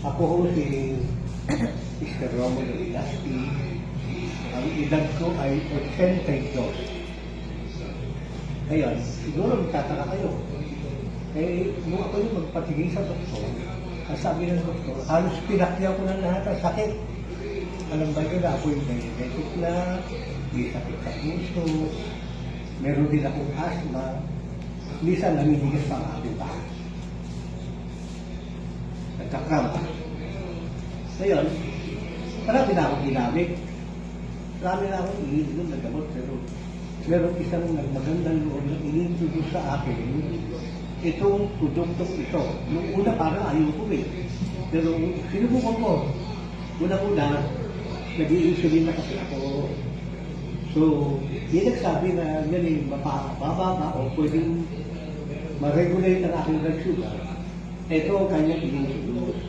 Ako ho si Mr. Romulo Ilaspi. Ang edad ko ay 82. Ngayon, siguro magtataka kayo. Nung ako yung magpatingin sa doktor, ang sabi ng doktor, halos pinakyaw ko na lahat ang sakit. Alam ba yun na ako yung diabetic na, may sakit sa puso, meron din akong asthma, minsan namimigas pa ang aking bahay. Nagkakrampa. Ngayon, marami na akong ginamit. Marami na akong iniinom na gamot, pero meron isang magandang loob na inintroduce sa akin itong produktong ito. Nung una parang ayaw ko pero sinubukan ko. Una-una, nag-i-insulin na kasi ako. So, yun nagsabi na yan ay mapababa o pwedeng ma-regulate ang aking blood sugar. Ito ang kanyang inintroduce.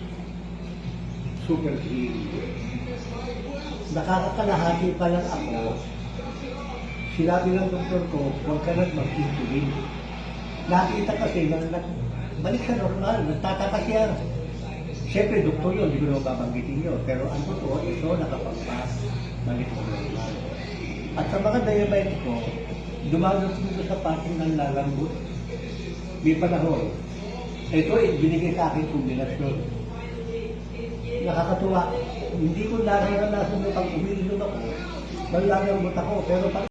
Super clean. Nakakakalahati pa lang ako. Sinabi ng doktor ko, huwag ka nang mag-insulin. Nakita kasi na balik sa normal, nagtataka siya. Siyempre, doktor yun, hindi ko na babanggitin yun. Pero ang totoo, ito nakapagpas, balik sa normal. At sa mga diabetic ko, dumadating ko sa parting ng lalambot. May panahon. Ito, binigay sa akin kombinasyon. Nakakatuwa. Hindi ko naranasan mo pag umiinom ako. Malalambot ako. Pero pag